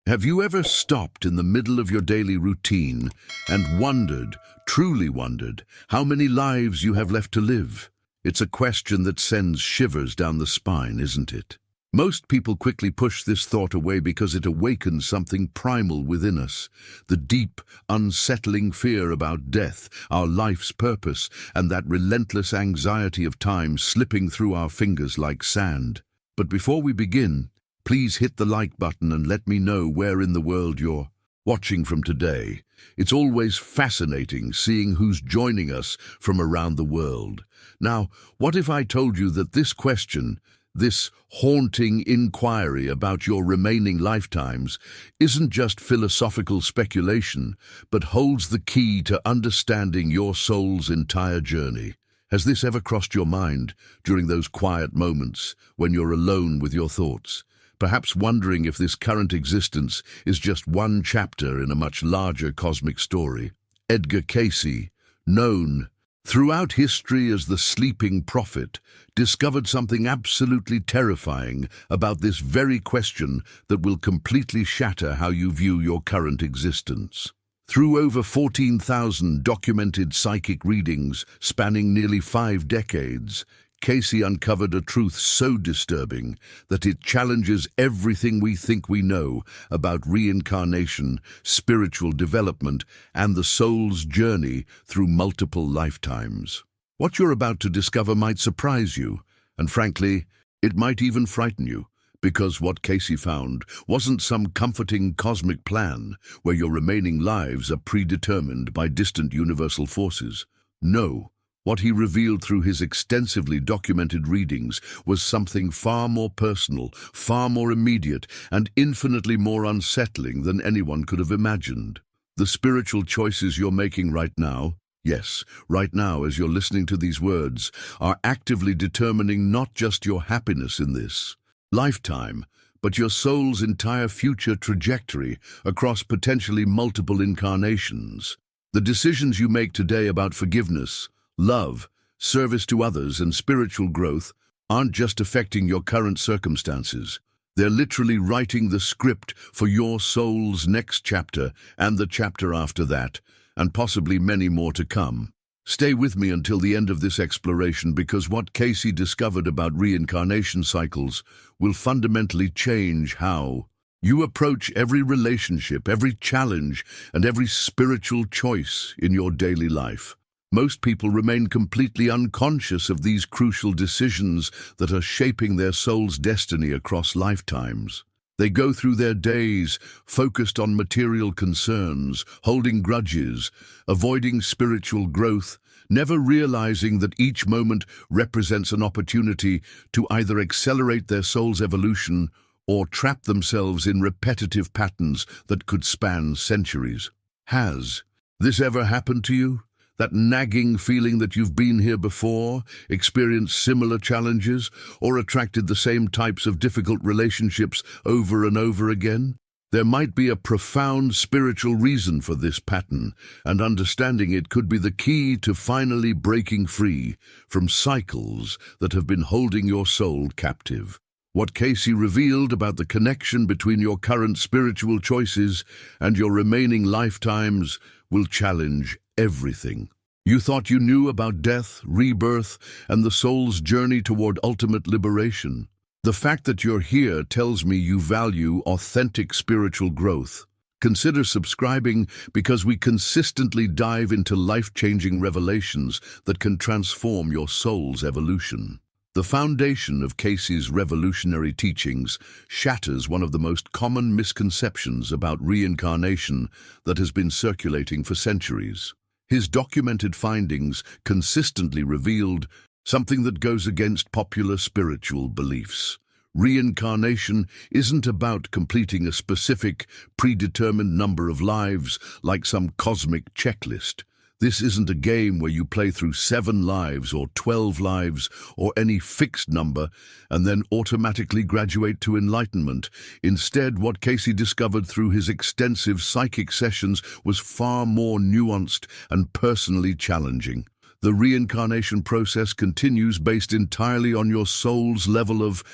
Have you ever stopped in the middle of your daily routine and wondered, truly wondered, how many lives you have left to live? It's a question that sends shivers down the spine, isn't it? Most people quickly push this thought away because it awakens something primal within us, the deep, unsettling fear about death, our life's purpose, and that relentless anxiety of time slipping through our fingers like sand. But before we begin, please hit the like button and let me know where in the world you're watching from today. It's always fascinating seeing who's joining us from around the world. Now, what if I told you that this question, this haunting inquiry about your remaining lifetimes, isn't just philosophical speculation, but holds the key to understanding your soul's entire journey? Has this ever crossed your mind during those quiet moments when you're alone with your thoughts? Perhaps wondering if this current existence is just one chapter in a much larger cosmic story. Edgar Cayce, known throughout history as the sleeping prophet, discovered something absolutely terrifying about this very question that will completely shatter how you view your current existence. Through over 14,000 documented psychic readings spanning nearly 5 decades, Cayce uncovered a truth so disturbing that it challenges everything we think we know about reincarnation, spiritual development, and the soul's journey through multiple lifetimes. What you're about to discover might surprise you, and frankly, it might even frighten you, because what Cayce found wasn't some comforting cosmic plan where your remaining lives are predetermined by distant universal forces. No. What he revealed through his extensively documented readings was something far more personal, far more immediate, and infinitely more unsettling than anyone could have imagined. The spiritual choices you're making right now, yes, right now as you're listening to these words, are actively determining not just your happiness in this lifetime, but your soul's entire future trajectory across potentially multiple incarnations. The decisions you make today about forgiveness, love, service to others, and spiritual growth aren't just affecting your current circumstances. They're literally writing the script for your soul's next chapter and the chapter after that, and possibly many more to come. Stay with me until the end of this exploration, because what Cayce discovered about reincarnation cycles will fundamentally change how you approach every relationship, every challenge, and every spiritual choice in your daily life. Most people remain completely unconscious of these crucial decisions that are shaping their soul's destiny across lifetimes. They go through their days focused on material concerns, holding grudges, avoiding spiritual growth, never realizing that each moment represents an opportunity to either accelerate their soul's evolution or trap themselves in repetitive patterns that could span centuries. Has this ever happened to you? That nagging feeling that you've been here before, experienced similar challenges, or attracted the same types of difficult relationships over and over again? There might be a profound spiritual reason for this pattern, and understanding it could be the key to finally breaking free from cycles that have been holding your soul captive. What Cayce revealed about the connection between your current spiritual choices and your remaining lifetimes will challenge everything you thought you knew about death, rebirth, and the soul's journey toward ultimate liberation. The fact that you're here tells me you value authentic spiritual growth. Consider subscribing, because we consistently dive into life-changing revelations that can transform your soul's evolution. The foundation of Cayce's revolutionary teachings shatters one of the most common misconceptions about reincarnation that has been circulating for centuries. His documented findings consistently revealed something that goes against popular spiritual beliefs. Reincarnation isn't about completing a specific, predetermined number of lives like some cosmic checklist. This isn't a game where you play through 7 lives or 12 lives or any fixed number and then automatically graduate to enlightenment. Instead, what Cayce discovered through his extensive psychic sessions was far more nuanced and personally challenging. The reincarnation process continues based entirely on your soul's level of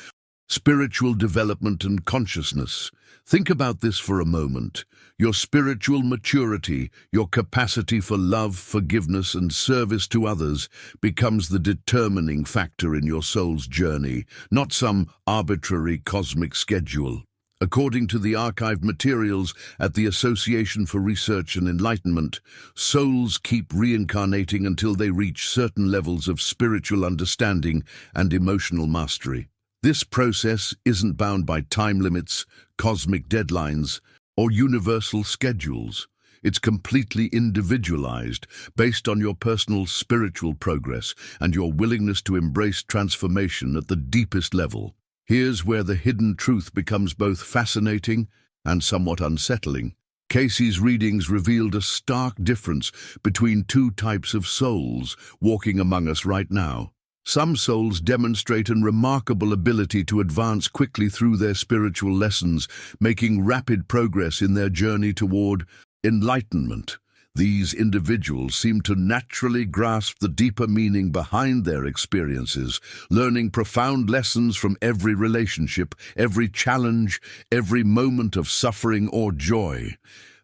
spiritual development and consciousness. Think about this for a moment. Your spiritual maturity, your capacity for love, forgiveness, and service to others becomes the determining factor in your soul's journey, not some arbitrary cosmic schedule. According to the archived materials at the Association for Research and Enlightenment, souls keep reincarnating until they reach certain levels of spiritual understanding and emotional mastery. This process isn't bound by time limits, cosmic deadlines, or universal schedules. It's completely individualized, based on your personal spiritual progress and your willingness to embrace transformation at the deepest level. Here's where the hidden truth becomes both fascinating and somewhat unsettling. Cayce's readings revealed a stark difference between two types of souls walking among us right now. Some souls demonstrate a remarkable ability to advance quickly through their spiritual lessons, making rapid progress in their journey toward enlightenment. These individuals seem to naturally grasp the deeper meaning behind their experiences, learning profound lessons from every relationship, every challenge, every moment of suffering or joy.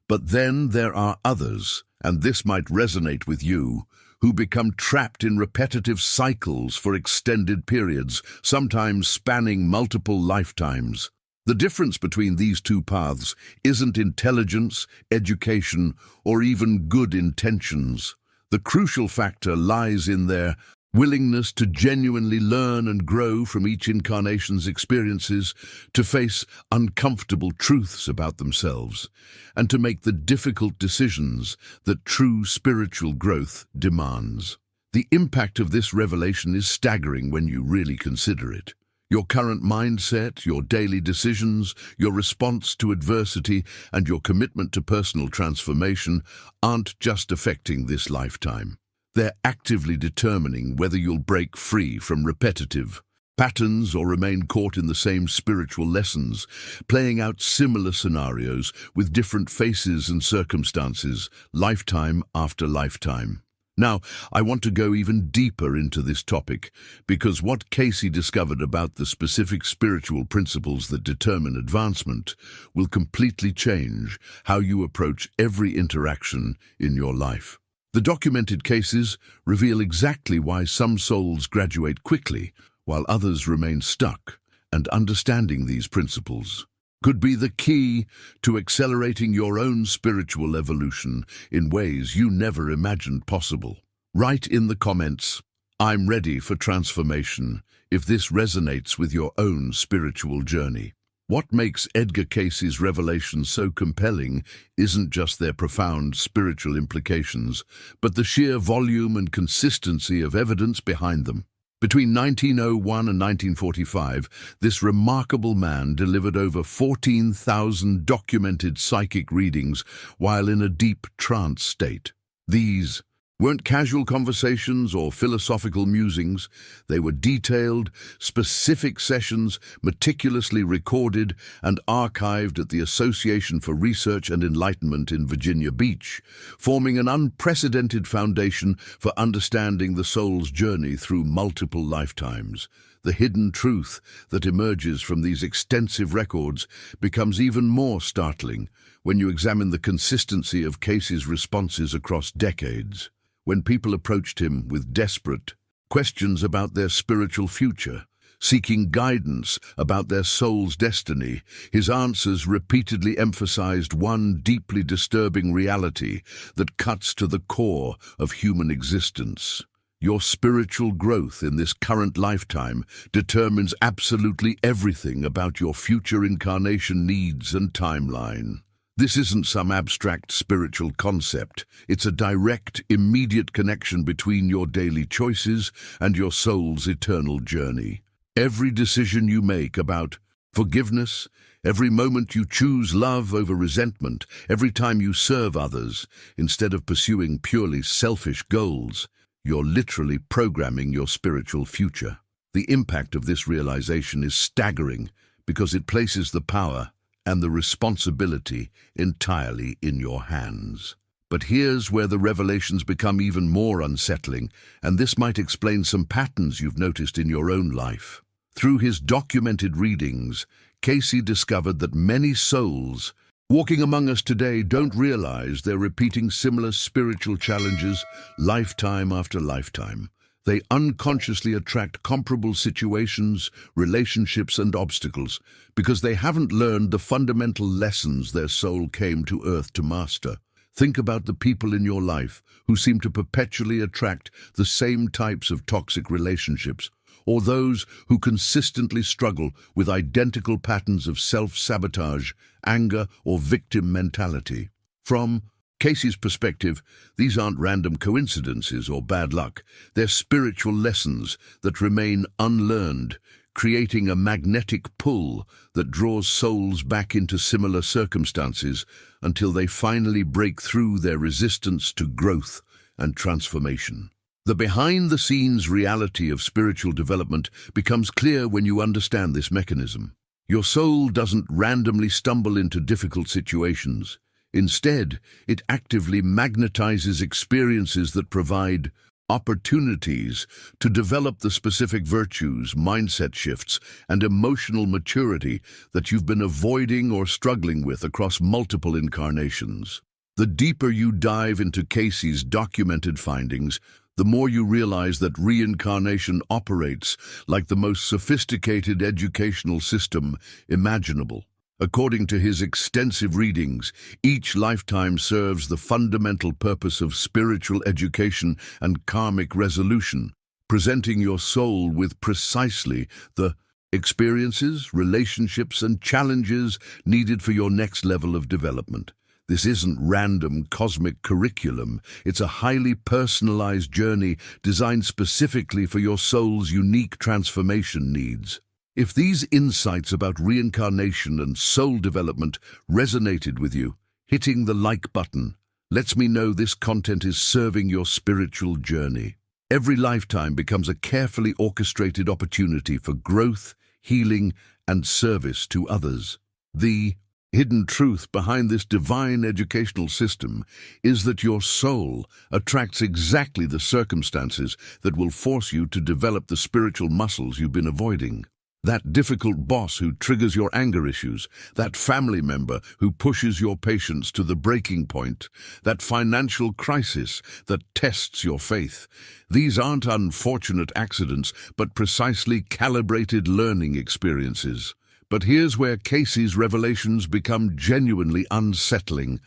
But then there are others, and this might resonate with you, who become trapped in repetitive cycles for extended periods, sometimes spanning multiple lifetimes. The difference between these two paths isn't intelligence, education, or even good intentions. The crucial factor lies in their willingness to genuinely learn and grow from each incarnation's experiences, to face uncomfortable truths about themselves, and to make the difficult decisions that true spiritual growth demands. The impact of this revelation is staggering when you really consider it. Your current mindset, your daily decisions, your response to adversity, and your commitment to personal transformation aren't just affecting this lifetime. They're actively determining whether you'll break free from repetitive patterns or remain caught in the same spiritual lessons, playing out similar scenarios with different faces and circumstances, lifetime after lifetime. Now, I want to go even deeper into this topic, because what Cayce discovered about the specific spiritual principles that determine advancement will completely change how you approach every interaction in your life. The documented cases reveal exactly why some souls graduate quickly, while others remain stuck, and understanding these principles could be the key to accelerating your own spiritual evolution in ways you never imagined possible. Write in the comments, "I'm ready for transformation," if this resonates with your own spiritual journey. What makes Edgar Cayce's revelations so compelling isn't just their profound spiritual implications, but the sheer volume and consistency of evidence behind them. Between 1901 and 1945, this remarkable man delivered over 14,000 documented psychic readings while in a deep trance state. These weren't casual conversations or philosophical musings. They were detailed, specific sessions, meticulously recorded and archived at the Association for Research and Enlightenment in Virginia Beach, forming an unprecedented foundation for understanding the soul's journey through multiple lifetimes. The hidden truth that emerges from these extensive records becomes even more startling when you examine the consistency of Cayce's responses across decades. When people approached him with desperate questions about their spiritual future, seeking guidance about their soul's destiny, his answers repeatedly emphasized one deeply disturbing reality that cuts to the core of human existence. Your spiritual growth in this current lifetime determines absolutely everything about your future incarnation needs and timeline. This isn't some abstract spiritual concept. It's a direct, immediate connection between your daily choices and your soul's eternal journey. Every decision you make about forgiveness, every moment you choose love over resentment, every time you serve others instead of pursuing purely selfish goals, you're literally programming your spiritual future. The impact of this realization is staggering because it places the power and the responsibility entirely in your hands. But here's where the revelations become even more unsettling, and this might explain some patterns you've noticed in your own life. Through his documented readings, Cayce discovered that many souls walking among us today don't realize they're repeating similar spiritual challenges lifetime after lifetime. They unconsciously attract comparable situations, relationships, and obstacles because they haven't learned the fundamental lessons their soul came to Earth to master. Think about the people in your life who seem to perpetually attract the same types of toxic relationships, or those who consistently struggle with identical patterns of self-sabotage, anger, or victim mentality. From Cayce's perspective, these aren't random coincidences or bad luck. They're spiritual lessons that remain unlearned, creating a magnetic pull that draws souls back into similar circumstances until they finally break through their resistance to growth and transformation. The behind-the-scenes reality of spiritual development becomes clear when you understand this mechanism. Your soul doesn't randomly stumble into difficult situations. Instead, it actively magnetizes experiences that provide opportunities to develop the specific virtues, mindset shifts, and emotional maturity that you've been avoiding or struggling with across multiple incarnations. The deeper you dive into Cayce's documented findings, the more you realize that reincarnation operates like the most sophisticated educational system imaginable. According to his extensive readings, each lifetime serves the fundamental purpose of spiritual education and karmic resolution, presenting your soul with precisely the experiences, relationships, and challenges needed for your next level of development. This isn't random cosmic curriculum. It's a highly personalized journey designed specifically for your soul's unique transformation needs. If these insights about reincarnation and soul development resonated with you, hitting the like button lets me know this content is serving your spiritual journey. Every lifetime becomes a carefully orchestrated opportunity for growth, healing, and service to others. The hidden truth behind this divine educational system is that your soul attracts exactly the circumstances that will force you to develop the spiritual muscles you've been avoiding. That difficult boss who triggers your anger issues, that family member who pushes your patience to the breaking point, that financial crisis that tests your faith. These aren't unfortunate accidents, but precisely calibrated learning experiences. But here's where Cayce's revelations become genuinely unsettling,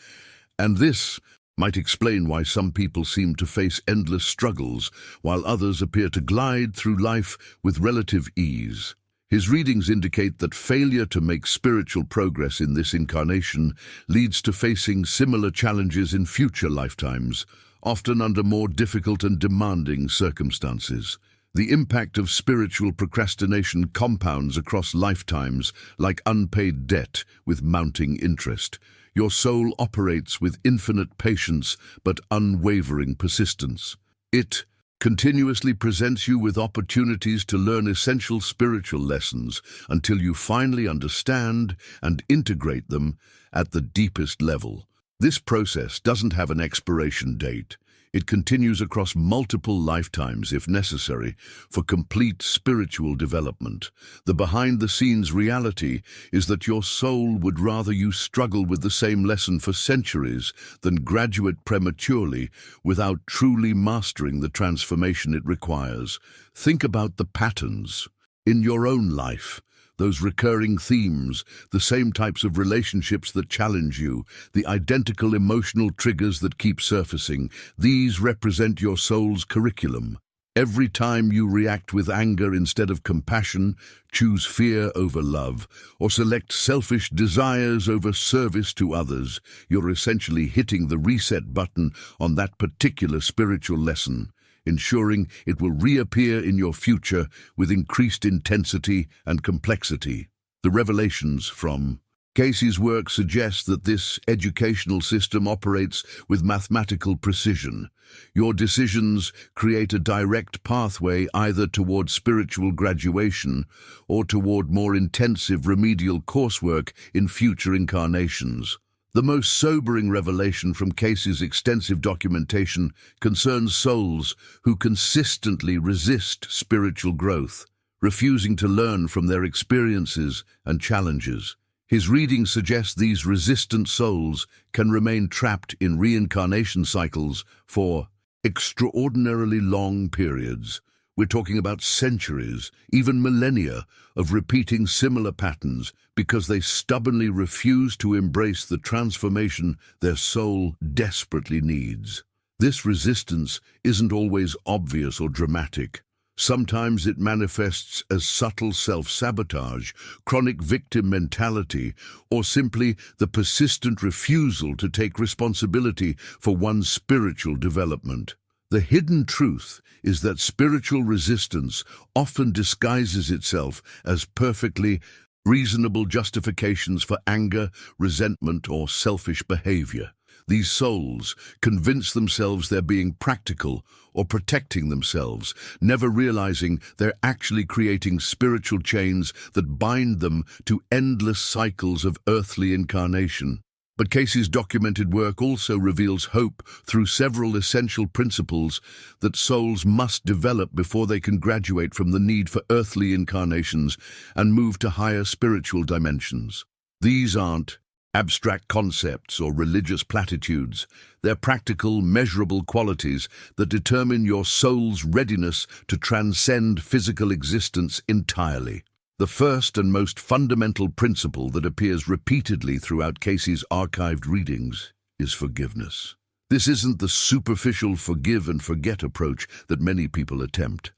and this might explain why some people seem to face endless struggles, while others appear to glide through life with relative ease. His readings indicate that failure to make spiritual progress in this incarnation leads to facing similar challenges in future lifetimes, often under more difficult and demanding circumstances. The impact of spiritual procrastination compounds across lifetimes like unpaid debt with mounting interest. Your soul operates with infinite patience but unwavering persistence. It continuously presents you with opportunities to learn essential spiritual lessons until you finally understand and integrate them at the deepest level. This process doesn't have an expiration date. It continues across multiple lifetimes, if necessary, for complete spiritual development. The behind-the-scenes reality is that your soul would rather you struggle with the same lesson for centuries than graduate prematurely without truly mastering the transformation it requires. Think about the patterns in your own life. Those recurring themes, the same types of relationships that challenge you, the identical emotional triggers that keep surfacing, these represent your soul's curriculum. Every time you react with anger instead of compassion, choose fear over love, or select selfish desires over service to others, you're essentially hitting the reset button on that particular spiritual lesson, ensuring it will reappear in your future with increased intensity and complexity. The revelations from Cayce's work suggest that this educational system operates with mathematical precision. Your decisions create a direct pathway either toward spiritual graduation or toward more intensive remedial coursework in future incarnations. The most sobering revelation from Cayce's extensive documentation concerns souls who consistently resist spiritual growth. refusing to learn from their experiences and challenges. His readings suggest these resistant souls can remain trapped in reincarnation cycles for extraordinarily long periods. We're talking about centuries, even millennia, of repeating similar patterns because they stubbornly refuse to embrace the transformation their soul desperately needs. This resistance isn't always obvious or dramatic. Sometimes it manifests as subtle self-sabotage, chronic victim mentality, or simply the persistent refusal to take responsibility for one's spiritual development. The hidden truth is that spiritual resistance often disguises itself as perfectly reasonable justifications for anger, resentment, or selfish behavior. These souls convince themselves they're being practical or protecting themselves, never realizing they're actually creating spiritual chains that bind them to endless cycles of earthly incarnation. But Cayce's documented work also reveals hope through several essential principles that souls must develop before they can graduate from the need for earthly incarnations and move to higher spiritual dimensions. These aren't abstract concepts or religious platitudes. They're practical, measurable qualities that determine your soul's readiness to transcend physical existence entirely. The first and most fundamental principle that appears repeatedly throughout Cayce's archived readings is forgiveness. This isn't the superficial forgive and forget approach that many people attempt.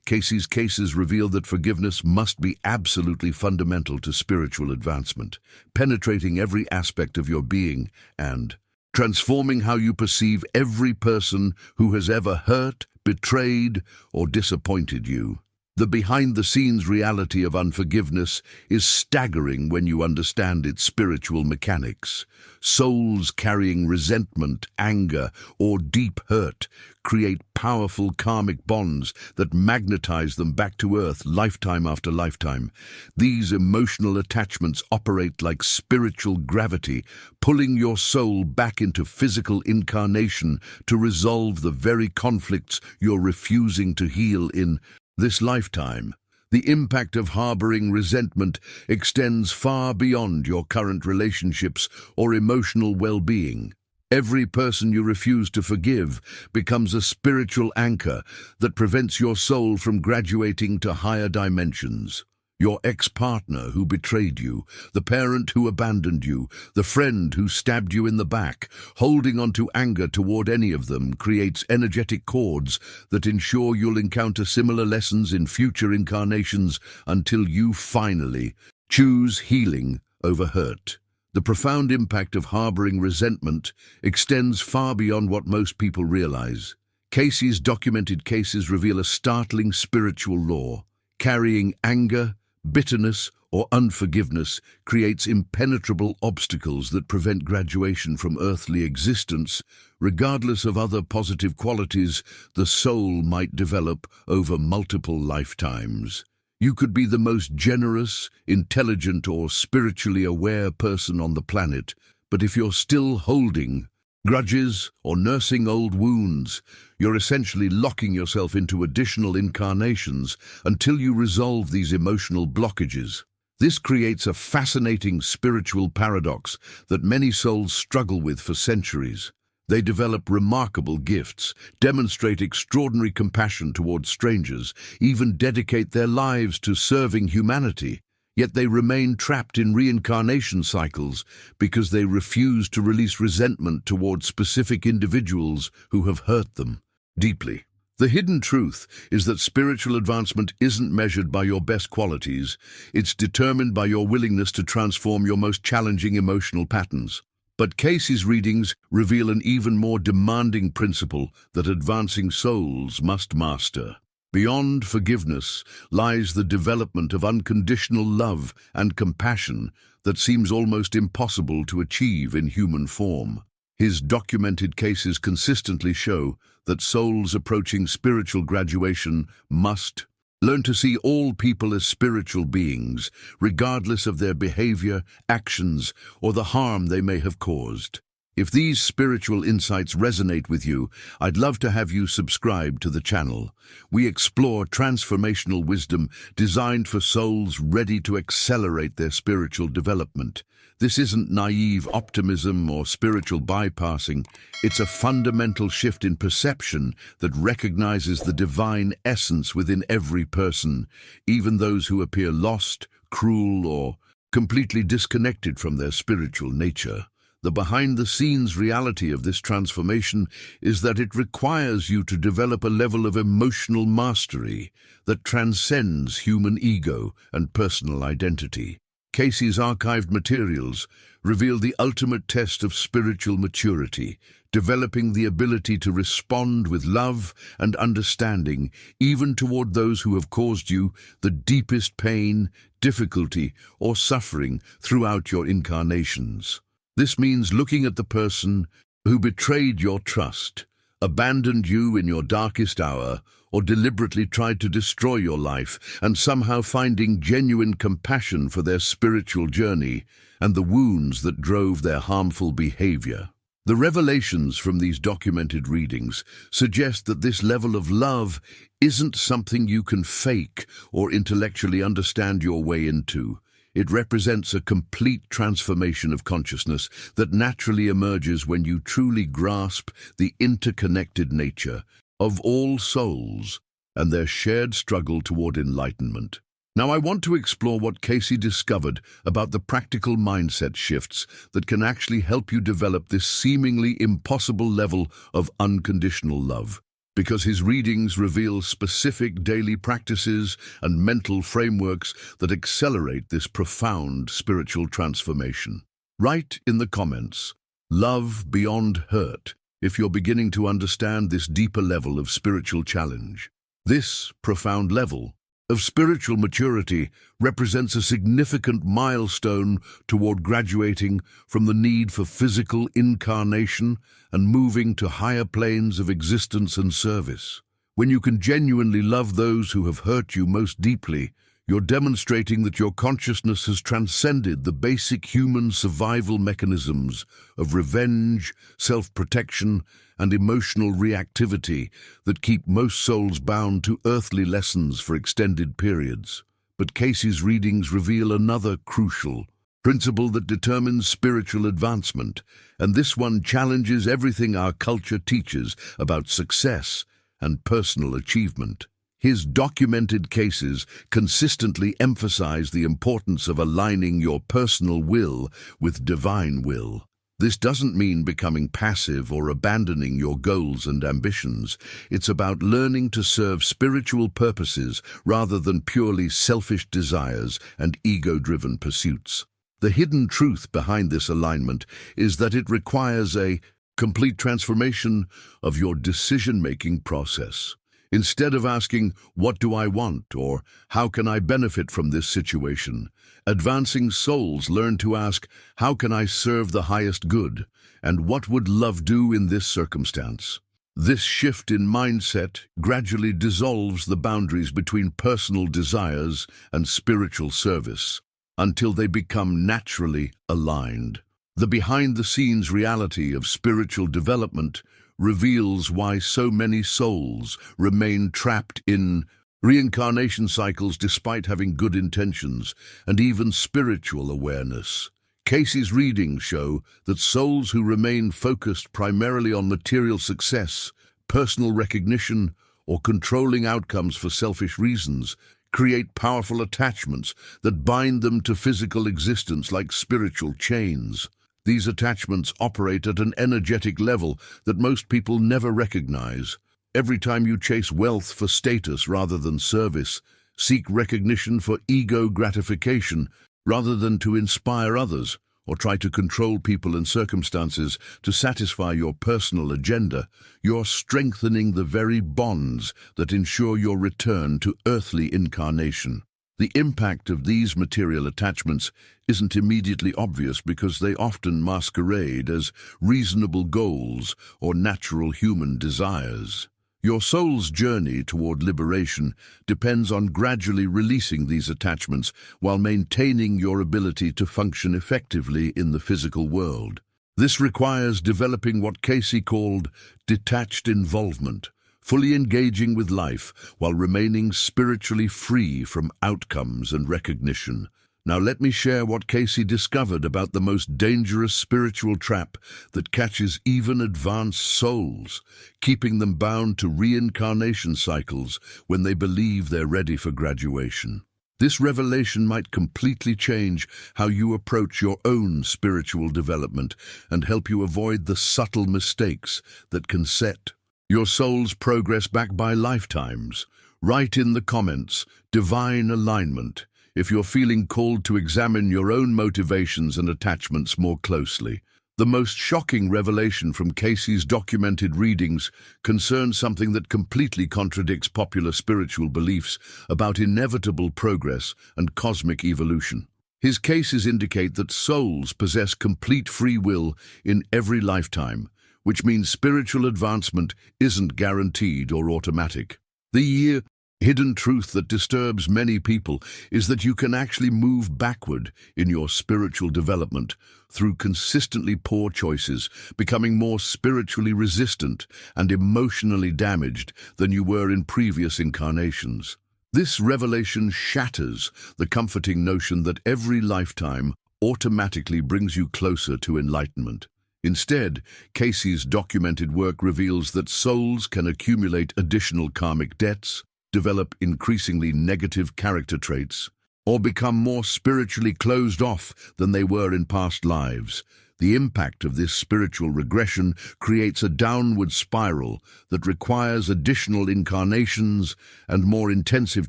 Cayce's cases reveal that forgiveness must be absolutely fundamental to spiritual advancement, penetrating every aspect of your being and transforming how you perceive every person who has ever hurt, betrayed, or disappointed you. The behind-the-scenes reality of unforgiveness is staggering when you understand its spiritual mechanics. Souls carrying resentment, anger, or deep hurt create powerful karmic bonds that magnetize them back to Earth lifetime after lifetime. These emotional attachments operate like spiritual gravity, pulling your soul back into physical incarnation to resolve the very conflicts you're refusing to heal in this lifetime. The impact of harboring resentment extends far beyond your current relationships or emotional well-being. Every person you refuse to forgive becomes a spiritual anchor that prevents your soul from graduating to higher dimensions. Your ex-partner who betrayed you, the parent who abandoned you, the friend who stabbed you in the back, holding on to anger toward any of them creates energetic cords that ensure you'll encounter similar lessons in future incarnations until you finally choose healing over hurt. The profound impact of harboring resentment extends far beyond what most people realize. Cayce's documented cases reveal a startling spiritual law. Carrying anger, bitterness, or unforgiveness creates impenetrable obstacles that prevent graduation from earthly existence, regardless of other positive qualities the soul might develop over multiple lifetimes. You could be the most generous, intelligent, or spiritually aware person on the planet, but if you're still holding grudges or nursing old wounds, you're essentially locking yourself into additional incarnations until you resolve these emotional blockages. This creates a fascinating spiritual paradox that many souls struggle with for centuries. They develop remarkable gifts, demonstrate extraordinary compassion towards strangers, even dedicate their lives to serving humanity. Yet they remain trapped in reincarnation cycles because they refuse to release resentment towards specific individuals who have hurt them deeply. The hidden truth is that spiritual advancement isn't measured by your best qualities, it's determined by your willingness to transform your most challenging emotional patterns. But Cayce's readings reveal an even more demanding principle that advancing souls must master. Beyond forgiveness lies the development of unconditional love and compassion that seems almost impossible to achieve in human form. His documented cases consistently show that souls approaching spiritual graduation must learn to see all people as spiritual beings, regardless of their behavior, actions, or the harm they may have caused. If these spiritual insights resonate with you, I'd love to have you subscribe to the channel. We explore transformational wisdom designed for souls ready to accelerate their spiritual development. This isn't naive optimism or spiritual bypassing. It's a fundamental shift in perception that recognizes the divine essence within every person, even those who appear lost, cruel, or completely disconnected from their spiritual nature. The behind-the-scenes reality of this transformation is that it requires you to develop a level of emotional mastery that transcends human ego and personal identity. Cayce's archived materials reveal the ultimate test of spiritual maturity, developing the ability to respond with love and understanding even toward those who have caused you the deepest pain, difficulty, or suffering throughout your incarnations. This means looking at the person who betrayed your trust, abandoned you in your darkest hour, or deliberately tried to destroy your life, and somehow finding genuine compassion for their spiritual journey and the wounds that drove their harmful behavior. The revelations from these documented readings suggest that this level of love isn't something you can fake or intellectually understand your way into. It represents a complete transformation of consciousness that naturally emerges when you truly grasp the interconnected nature of all souls and their shared struggle toward enlightenment. Now, I want to explore what Cayce discovered about the practical mindset shifts that can actually help you develop this seemingly impossible level of unconditional love, because his readings reveal specific daily practices and mental frameworks that accelerate this profound spiritual transformation. Write in the comments, "Love beyond hurt," if you're beginning to understand this deeper level of spiritual challenge. This profound level of spiritual maturity represents a significant milestone toward graduating from the need for physical incarnation and moving to higher planes of existence and service. When you can genuinely love those who have hurt you most deeply, you're demonstrating that your consciousness has transcended the basic human survival mechanisms of revenge, self-protection, and emotional reactivity that keep most souls bound to earthly lessons for extended periods. But Cayce's readings reveal another crucial principle that determines spiritual advancement, and this one challenges everything our culture teaches about success and personal achievement. His documented cases consistently emphasize the importance of aligning your personal will with divine will. This doesn't mean becoming passive or abandoning your goals and ambitions. It's about learning to serve spiritual purposes rather than purely selfish desires and ego-driven pursuits. The hidden truth behind this alignment is that it requires a complete transformation of your decision-making process. Instead of asking, "What do I want?" or "How can I benefit from this situation?" advancing souls learn to ask, "How can I serve the highest good?" and "What would love do in this circumstance?" This shift in mindset gradually dissolves the boundaries between personal desires and spiritual service until they become naturally aligned. The behind-the-scenes reality of spiritual development reveals why so many souls remain trapped in reincarnation cycles despite having good intentions and even spiritual awareness. Cayce's readings show that souls who remain focused primarily on material success, personal recognition, or controlling outcomes for selfish reasons create powerful attachments that bind them to physical existence like spiritual chains. These attachments operate at an energetic level that most people never recognize. Every time you chase wealth for status rather than service, seek recognition for ego gratification rather than to inspire others, or try to control people and circumstances to satisfy your personal agenda, you're strengthening the very bonds that ensure your return to earthly incarnation. The impact of these material attachments isn't immediately obvious because they often masquerade as reasonable goals or natural human desires. Your soul's journey toward liberation depends on gradually releasing these attachments while maintaining your ability to function effectively in the physical world. This requires developing what Cayce called detached involvement, fully engaging with life while remaining spiritually free from outcomes and recognition. Now let me share what Cayce discovered about the most dangerous spiritual trap that catches even advanced souls, keeping them bound to reincarnation cycles when they believe they're ready for graduation. This revelation might completely change how you approach your own spiritual development and help you avoid the subtle mistakes that can set your soul's progress back by lifetimes. Write in the comments, divine alignment, if you're feeling called to examine your own motivations and attachments more closely. The most shocking revelation from Cayce's documented readings concerns something that completely contradicts popular spiritual beliefs about inevitable progress and cosmic evolution. His cases indicate that souls possess complete free will in every lifetime, which means spiritual advancement isn't guaranteed or automatic. The hidden truth that disturbs many people is that you can actually move backward in your spiritual development through consistently poor choices, becoming more spiritually resistant and emotionally damaged than you were in previous incarnations. This revelation shatters the comforting notion that every lifetime automatically brings you closer to enlightenment. Instead, Cayce's documented work reveals that souls can accumulate additional karmic debts, develop increasingly negative character traits, or become more spiritually closed off than they were in past lives. The impact of this spiritual regression creates a downward spiral that requires additional incarnations and more intensive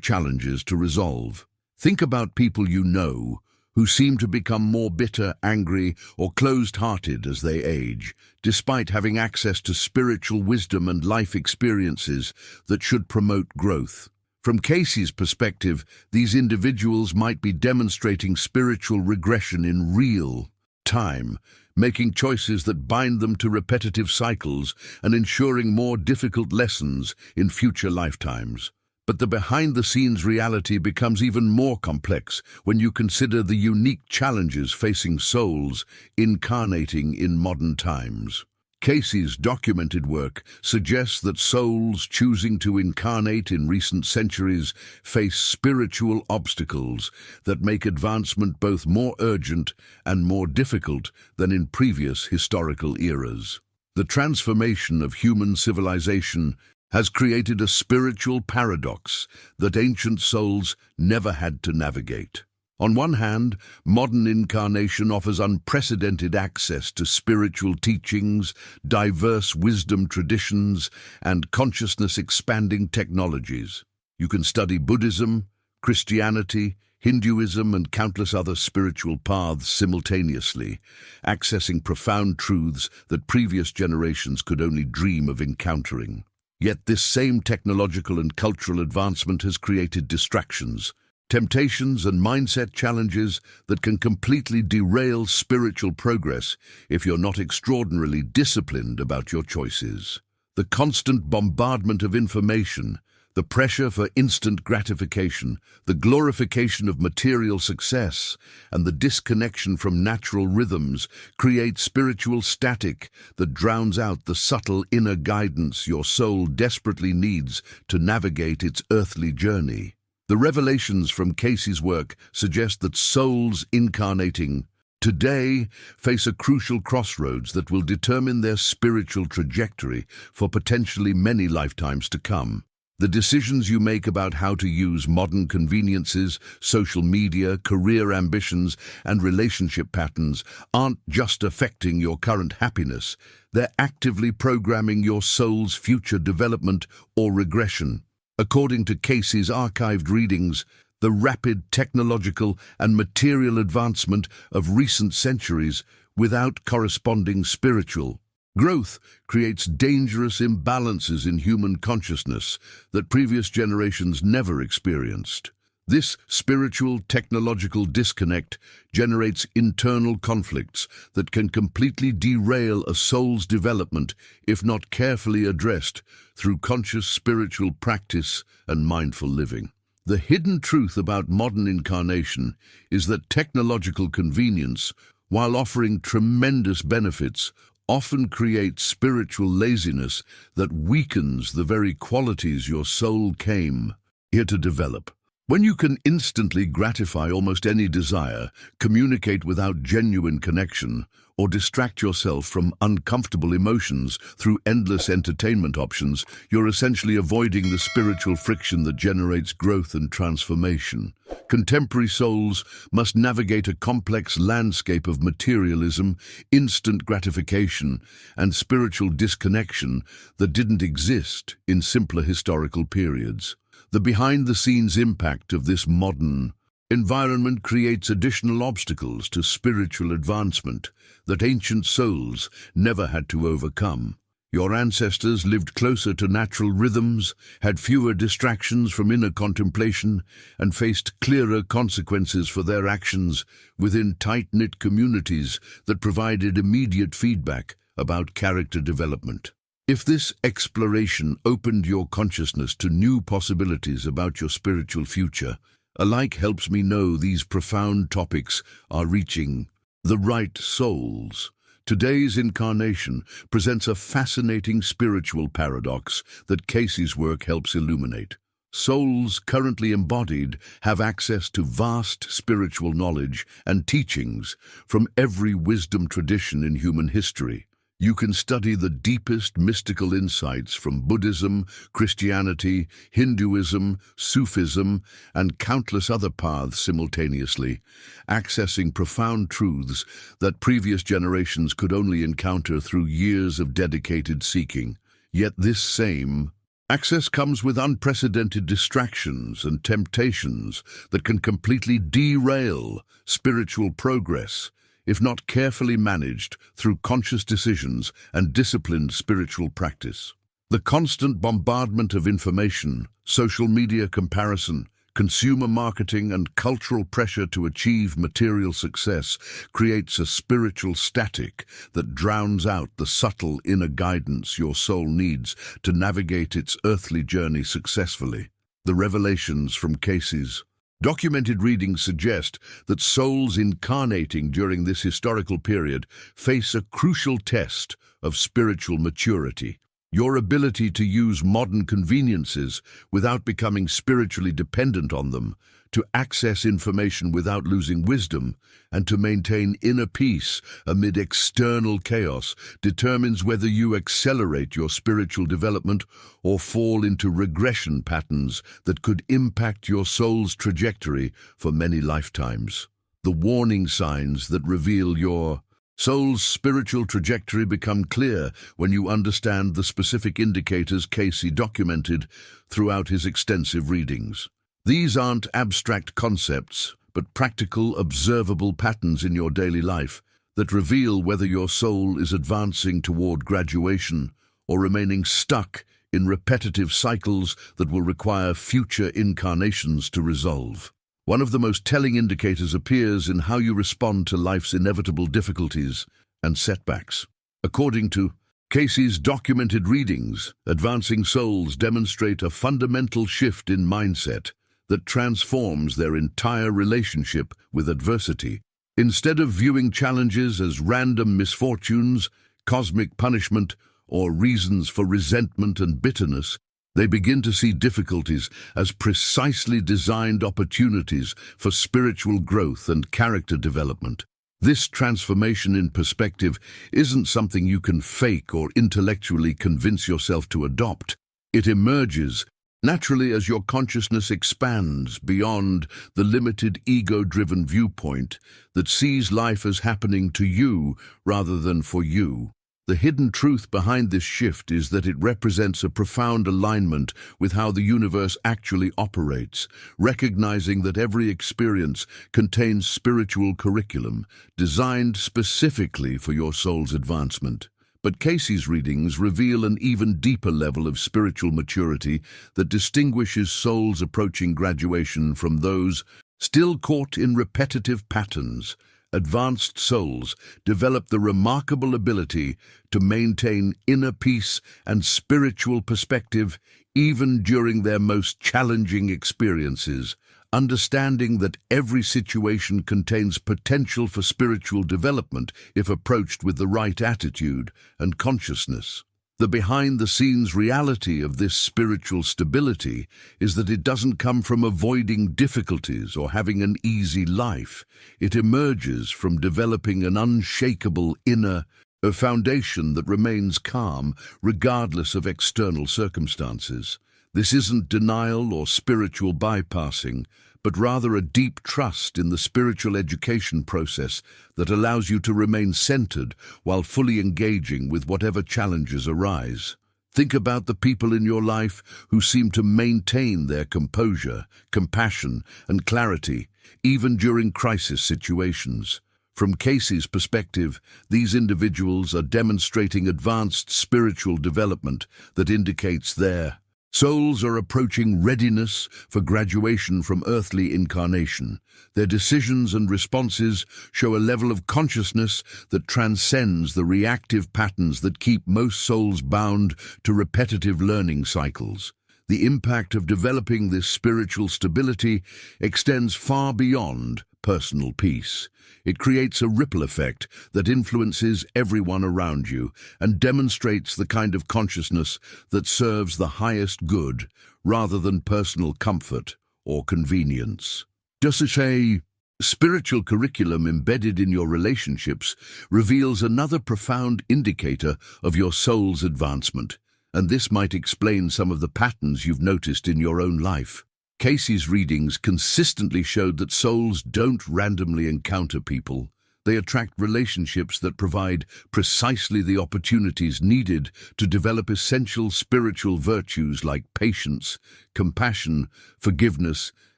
challenges to resolve. Think about people you know who seem to become more bitter, angry, or closed-hearted as they age, despite having access to spiritual wisdom and life experiences that should promote growth. From Cayce's perspective, these individuals might be demonstrating spiritual regression in real time, making choices that bind them to repetitive cycles and ensuring more difficult lessons in future lifetimes. But the behind-the-scenes reality becomes even more complex when you consider the unique challenges facing souls incarnating in modern times. Cayce's documented work suggests that souls choosing to incarnate in recent centuries face spiritual obstacles that make advancement both more urgent and more difficult than in previous historical eras. The transformation of human civilization has created a spiritual paradox that ancient souls never had to navigate. On one hand, modern incarnation offers unprecedented access to spiritual teachings, diverse wisdom traditions, and consciousness-expanding technologies. You can study Buddhism, Christianity, Hinduism, and countless other spiritual paths simultaneously, accessing profound truths that previous generations could only dream of encountering. Yet this same technological and cultural advancement has created distractions, temptations, and mindset challenges that can completely derail spiritual progress if you're not extraordinarily disciplined about your choices. The constant bombardment of information, the pressure for instant gratification, the glorification of material success, and the disconnection from natural rhythms create spiritual static that drowns out the subtle inner guidance your soul desperately needs to navigate its earthly journey. The revelations from Cayce's work suggest that souls incarnating today face a crucial crossroads that will determine their spiritual trajectory for potentially many lifetimes to come. The decisions you make about how to use modern conveniences, social media, career ambitions, and relationship patterns aren't just affecting your current happiness, they're actively programming your soul's future development or regression. According to Cayce's archived readings, the rapid technological and material advancement of recent centuries without corresponding spiritual growth creates dangerous imbalances in human consciousness that previous generations never experienced. This spiritual technological disconnect generates internal conflicts that can completely derail a soul's development if not carefully addressed through conscious spiritual practice and mindful living. The hidden truth about modern incarnation is that technological convenience, while offering tremendous benefits, often create spiritual laziness that weakens the very qualities your soul came here to develop. When you can instantly gratify almost any desire, communicate without genuine connection, or distract yourself from uncomfortable emotions through endless entertainment options, you're essentially avoiding the spiritual friction that generates growth and transformation. Contemporary souls must navigate a complex landscape of materialism, instant gratification, and spiritual disconnection that didn't exist in simpler historical periods. The behind-the-scenes impact of this modern environment creates additional obstacles to spiritual advancement that ancient souls never had to overcome. Your ancestors lived closer to natural rhythms, had fewer distractions from inner contemplation, and faced clearer consequences for their actions within tight-knit communities that provided immediate feedback about character development. If this exploration opened your consciousness to new possibilities about your spiritual future, alike helps me know these profound topics are reaching the right souls. Today's incarnation presents a fascinating spiritual paradox that Cayce's work helps illuminate. Souls currently embodied have access to vast spiritual knowledge and teachings from every wisdom tradition in human history. You can study the deepest mystical insights from Buddhism, Christianity, Hinduism, Sufism, and countless other paths simultaneously, accessing profound truths that previous generations could only encounter through years of dedicated seeking. Yet this same access comes with unprecedented distractions and temptations that can completely derail spiritual progress if not carefully managed through conscious decisions and disciplined spiritual practice. The constant bombardment of information, social media comparison, consumer marketing, and cultural pressure to achieve material success creates a spiritual static that drowns out the subtle inner guidance your soul needs to navigate its earthly journey successfully. The revelations from Cayce's documented readings suggest that souls incarnating during this historical period face a crucial test of spiritual maturity. Your ability to use modern conveniences without becoming spiritually dependent on them, to access information without losing wisdom, and to maintain inner peace amid external chaos determines whether you accelerate your spiritual development or fall into regression patterns that could impact your soul's trajectory for many lifetimes. The warning signs that reveal your soul's spiritual trajectory become clear when you understand the specific indicators Cayce documented throughout his extensive readings. These aren't abstract concepts, but practical, observable patterns in your daily life that reveal whether your soul is advancing toward graduation or remaining stuck in repetitive cycles that will require future incarnations to resolve. One of the most telling indicators appears in how you respond to life's inevitable difficulties and setbacks. According to Cayce's documented readings, advancing souls demonstrate a fundamental shift in mindset that transforms their entire relationship with adversity. Instead of viewing challenges as random misfortunes, cosmic punishment, or reasons for resentment and bitterness, they begin to see difficulties as precisely designed opportunities for spiritual growth and character development. This transformation in perspective isn't something you can fake or intellectually convince yourself to adopt. It emerges naturally as your consciousness expands beyond the limited ego-driven viewpoint that sees life as happening to you rather than for you. The hidden truth behind this shift is that it represents a profound alignment with how the universe actually operates, recognizing that every experience contains spiritual curriculum designed specifically for your soul's advancement. But Cayce's readings reveal an even deeper level of spiritual maturity that distinguishes souls approaching graduation from those still caught in repetitive patterns. Advanced souls develop the remarkable ability to maintain inner peace and spiritual perspective even during their most challenging experiences, understanding that every situation contains potential for spiritual development if approached with the right attitude and consciousness. The behind-the-scenes reality of this spiritual stability is that it doesn't come from avoiding difficulties or having an easy life. It emerges from developing an unshakable inner foundation that remains calm regardless of external circumstances. This isn't denial or spiritual bypassing, but rather a deep trust in the spiritual education process that allows you to remain centered while fully engaging with whatever challenges arise. Think about the people in your life who seem to maintain their composure, compassion, and clarity, even during crisis situations. From Cayce's perspective, these individuals are demonstrating advanced spiritual development that indicates their souls are approaching readiness for graduation from earthly incarnation. Their decisions and responses show a level of consciousness that transcends the reactive patterns that keep most souls bound to repetitive learning cycles. The impact of developing this spiritual stability extends far beyond personal peace. It creates a ripple effect that influences everyone around you and demonstrates the kind of consciousness that serves the highest good rather than personal comfort or convenience. Just as a spiritual curriculum embedded in your relationships reveals another profound indicator of your soul's advancement, and this might explain some of the patterns you've noticed in your own life. Cayce's readings consistently showed that souls don't randomly encounter people. They attract relationships that provide precisely the opportunities needed to develop essential spiritual virtues like patience, compassion, forgiveness,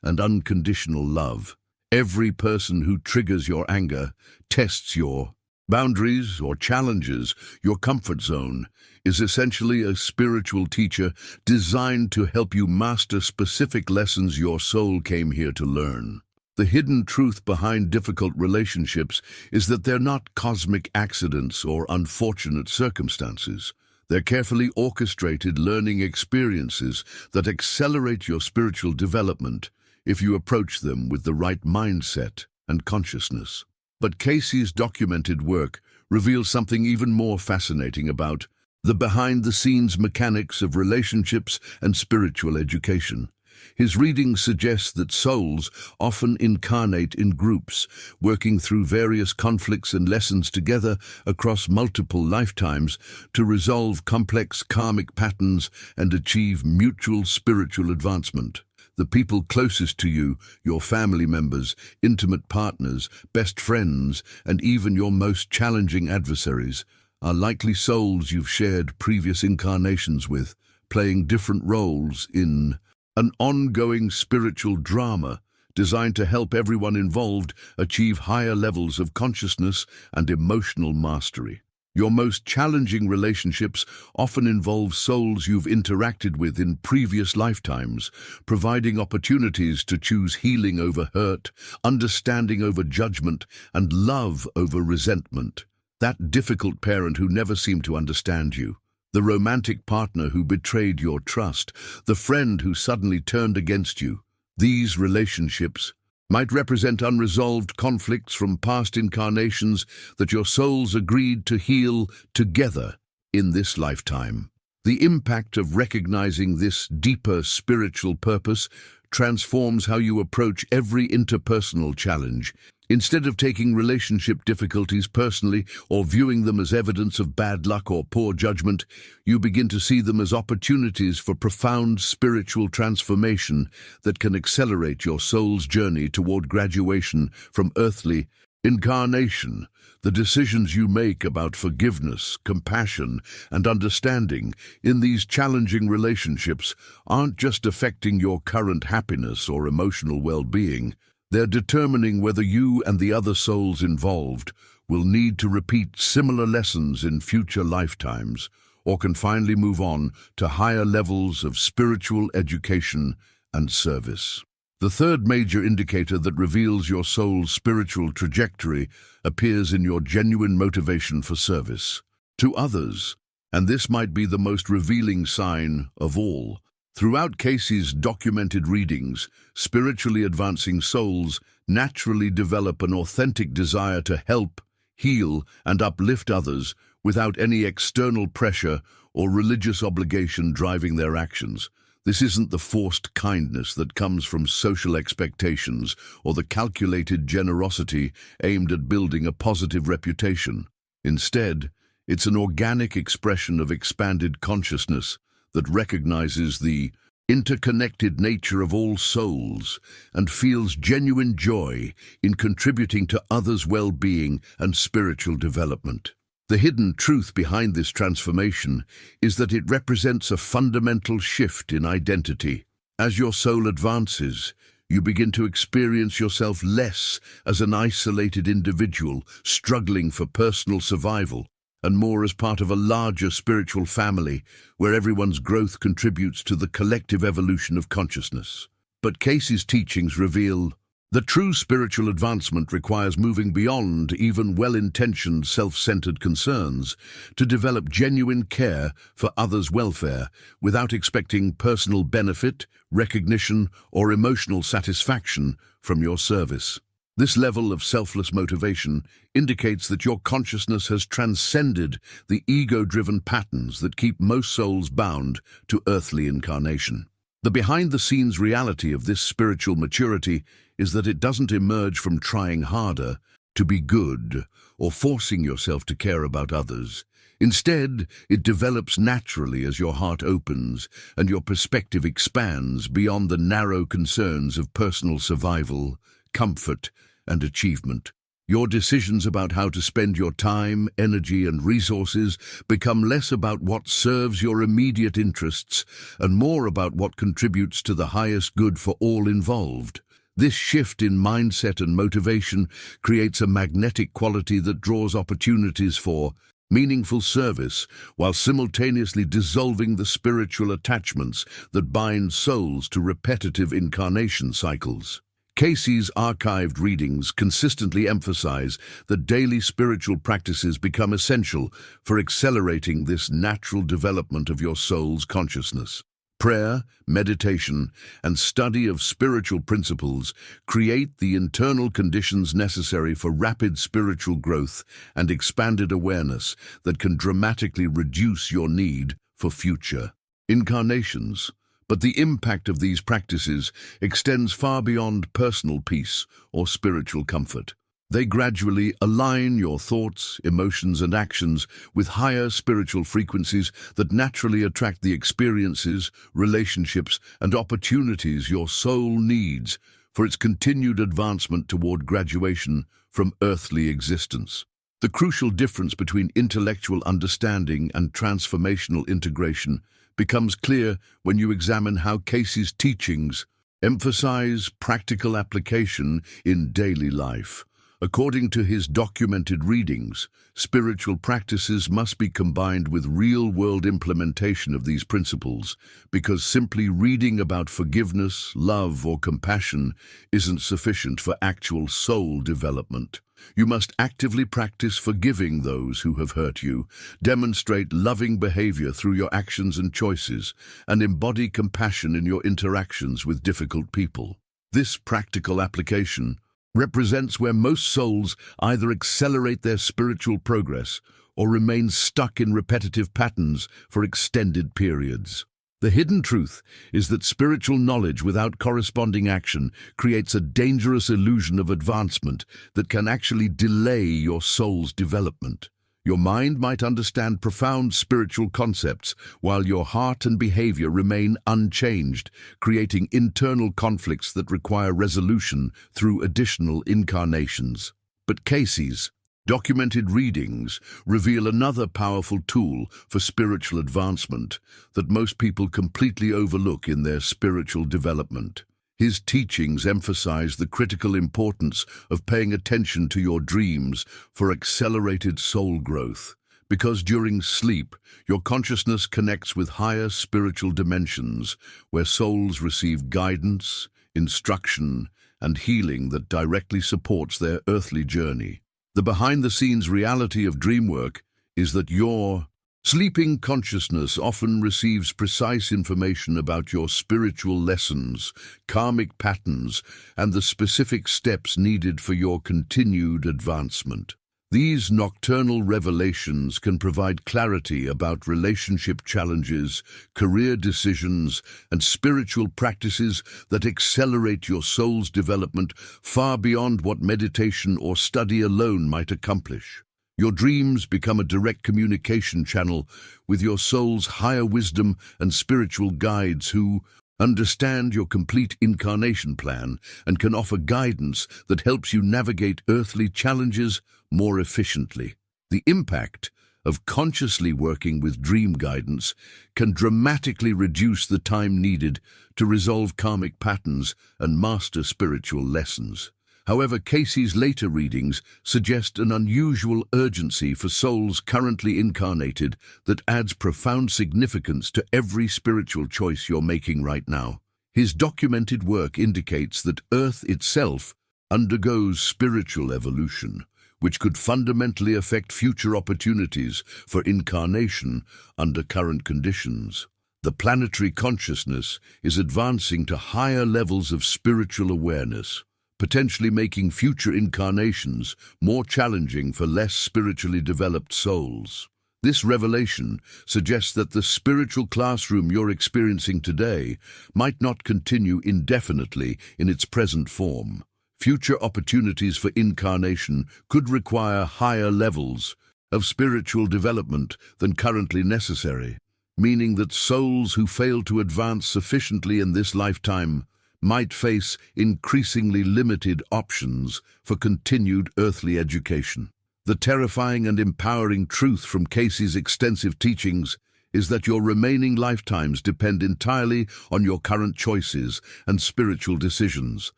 and unconditional love. Every person who triggers your anger, tests your boundaries, or challenges your comfort zone is essentially a spiritual teacher designed to help you master specific lessons your soul came here to learn. The hidden truth behind difficult relationships is that they're not cosmic accidents or unfortunate circumstances. They're carefully orchestrated learning experiences that accelerate your spiritual development if you approach them with the right mindset and consciousness. But Cayce's documented work reveals something even more fascinating about the behind-the-scenes mechanics of relationships and spiritual education. His readings suggest that souls often incarnate in groups, working through various conflicts and lessons together across multiple lifetimes to resolve complex karmic patterns and achieve mutual spiritual advancement. The people closest to you, your family members, intimate partners, best friends, and even your most challenging adversaries, are likely souls you've shared previous incarnations with, playing different roles in an ongoing spiritual drama designed to help everyone involved achieve higher levels of consciousness and emotional mastery. Your most challenging relationships often involve souls you've interacted with in previous lifetimes, providing opportunities to choose healing over hurt, understanding over judgment, and love over resentment. That difficult parent who never seemed to understand you, the romantic partner who betrayed your trust, the friend who suddenly turned against you. These relationships might represent unresolved conflicts from past incarnations that your souls agreed to heal together in this lifetime. The impact of recognizing this deeper spiritual purpose transforms how you approach every interpersonal challenge. Instead of taking relationship difficulties personally or viewing them as evidence of bad luck or poor judgment, you begin to see them as opportunities for profound spiritual transformation that can accelerate your soul's journey toward graduation from earthly incarnation. The decisions you make about forgiveness, compassion, and understanding in these challenging relationships aren't just affecting your current happiness or emotional well-being. They're determining whether you and the other souls involved will need to repeat similar lessons in future lifetimes or can finally move on to higher levels of spiritual education and service. The third major indicator that reveals your soul's spiritual trajectory appears in your genuine motivation for service to others, and this might be the most revealing sign of all. Throughout Cayce's documented readings, spiritually advancing souls naturally develop an authentic desire to help, heal, and uplift others without any external pressure or religious obligation driving their actions. This isn't the forced kindness that comes from social expectations or the calculated generosity aimed at building a positive reputation. Instead, it's an organic expression of expanded consciousness that recognizes the interconnected nature of all souls and feels genuine joy in contributing to others' well-being and spiritual development. The hidden truth behind this transformation is that it represents a fundamental shift in identity. As your soul advances, you begin to experience yourself less as an isolated individual struggling for personal survival, and more as part of a larger spiritual family where everyone's growth contributes to the collective evolution of consciousness. But Cayce's teachings reveal that true spiritual advancement requires moving beyond even well-intentioned self-centered concerns to develop genuine care for others' welfare without expecting personal benefit, recognition, or emotional satisfaction from your service. This level of selfless motivation indicates that your consciousness has transcended the ego-driven patterns that keep most souls bound to earthly incarnation. The behind-the-scenes reality of this spiritual maturity is that it doesn't emerge from trying harder to be good or forcing yourself to care about others. Instead, it develops naturally as your heart opens and your perspective expands beyond the narrow concerns of personal survival, comfort, and achievement. Your decisions about how to spend your time, energy, and resources become less about what serves your immediate interests and more about what contributes to the highest good for all involved. This shift in mindset and motivation creates a magnetic quality that draws opportunities for meaningful service while simultaneously dissolving the spiritual attachments that bind souls to repetitive incarnation cycles. Cayce's archived readings consistently emphasize that daily spiritual practices become essential for accelerating this natural development of your soul's consciousness. Prayer, meditation, and study of spiritual principles create the internal conditions necessary for rapid spiritual growth and expanded awareness that can dramatically reduce your need for future incarnations. But the impact of these practices extends far beyond personal peace or spiritual comfort. They gradually align your thoughts, emotions, and actions with higher spiritual frequencies that naturally attract the experiences, relationships, and opportunities your soul needs for its continued advancement toward graduation from earthly existence. The crucial difference between intellectual understanding and transformational integration becomes clear when you examine how Cayce's teachings emphasize practical application in daily life. According to his documented readings, spiritual practices must be combined with real-world implementation of these principles, because simply reading about forgiveness, love, or compassion isn't sufficient for actual soul development. You must actively practice forgiving those who have hurt you, demonstrate loving behavior through your actions and choices, and embody compassion in your interactions with difficult people. This practical application represents where most souls either accelerate their spiritual progress or remain stuck in repetitive patterns for extended periods. The hidden truth is that spiritual knowledge without corresponding action creates a dangerous illusion of advancement that can actually delay your soul's development. Your mind might understand profound spiritual concepts while your heart and behavior remain unchanged, creating internal conflicts that require resolution through additional incarnations. But Cayce's documented readings reveal another powerful tool for spiritual advancement that most people completely overlook in their spiritual development. His teachings emphasize the critical importance of paying attention to your dreams for accelerated soul growth, because during sleep, your consciousness connects with higher spiritual dimensions where souls receive guidance, instruction, and healing that directly supports their earthly journey. The behind-the-scenes reality of dream work is that your Sleeping consciousness often receives precise information about your spiritual lessons, karmic patterns, and the specific steps needed for your continued advancement. These nocturnal revelations can provide clarity about relationship challenges, career decisions, and spiritual practices that accelerate your soul's development far beyond what meditation or study alone might accomplish. Your dreams become a direct communication channel with your soul's higher wisdom and spiritual guides who understand your complete incarnation plan and can offer guidance that helps you navigate earthly challenges more efficiently. The impact of consciously working with dream guidance can dramatically reduce the time needed to resolve karmic patterns and master spiritual lessons. However, Cayce's later readings suggest an unusual urgency for souls currently incarnated that adds profound significance to every spiritual choice you're making right now. His documented work indicates that Earth itself undergoes spiritual evolution, which could fundamentally affect future opportunities for incarnation under current conditions. The planetary consciousness is advancing to higher levels of spiritual awareness, potentially making future incarnations more challenging for less spiritually developed souls. This revelation suggests that the spiritual classroom you're experiencing today might not continue indefinitely in its present form. Future opportunities for incarnation could require higher levels of spiritual development than currently necessary, meaning that souls who fail to advance sufficiently in this lifetime might face increasingly limited options for continued earthly education. The terrifying and empowering truth from Cayce's extensive teachings is that your remaining lifetimes depend entirely on your current choices and spiritual decisions.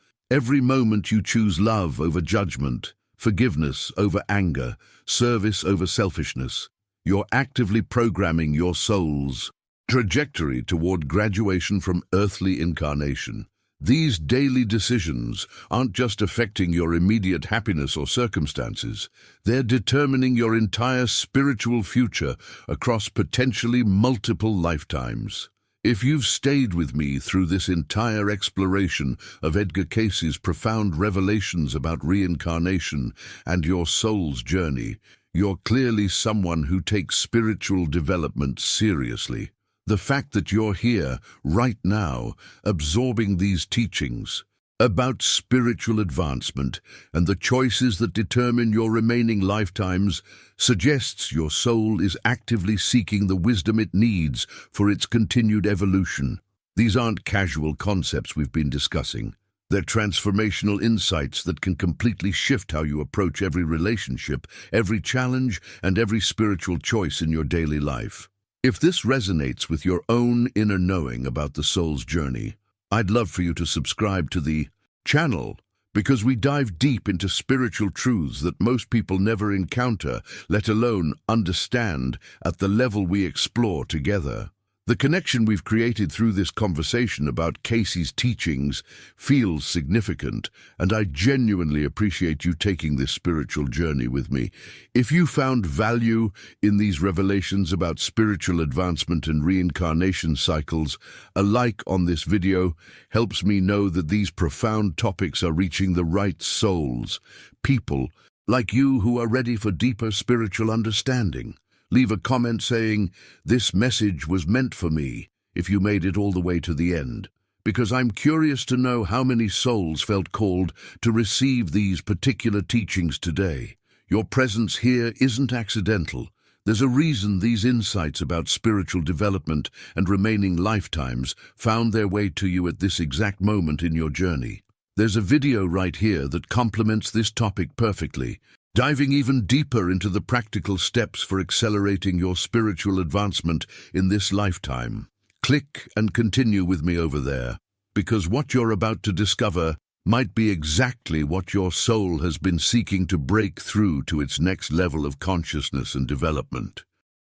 Every moment you choose love over judgment, forgiveness over anger, service over selfishness, you're actively programming your soul's trajectory toward graduation from earthly incarnation. These daily decisions aren't just affecting your immediate happiness or circumstances, they're determining your entire spiritual future across potentially multiple lifetimes. If you've stayed with me through this entire exploration of Edgar Cayce's profound revelations about reincarnation and your soul's journey, you're clearly someone who takes spiritual development seriously. The fact that you're here, right now, absorbing these teachings about spiritual advancement and the choices that determine your remaining lifetimes suggests your soul is actively seeking the wisdom it needs for its continued evolution. These aren't casual concepts we've been discussing. They're transformational insights that can completely shift how you approach every relationship, every challenge, and every spiritual choice in your daily life. If this resonates with your own inner knowing about the soul's journey, I'd love for you to subscribe to the channel because we dive deep into spiritual truths that most people never encounter, let alone understand at the level we explore together. The connection we've created through this conversation about Cayce's teachings feels significant, and I genuinely appreciate you taking this spiritual journey with me. If you found value in these revelations about spiritual advancement and reincarnation cycles, a like on this video helps me know that these profound topics are reaching the right souls, people like you who are ready for deeper spiritual understanding. Leave a comment saying, "This message was meant for me," if you made it all the way to the end, because I'm curious to know how many souls felt called to receive these particular teachings today. Your presence here isn't accidental. There's a reason these insights about spiritual development and remaining lifetimes found their way to you at this exact moment in your journey. There's a video right here that complements this topic perfectly, diving even deeper into the practical steps for accelerating your spiritual advancement in this lifetime. Click and continue with me over there, because what you're about to discover might be exactly what your soul has been seeking to break through to its next level of consciousness and development.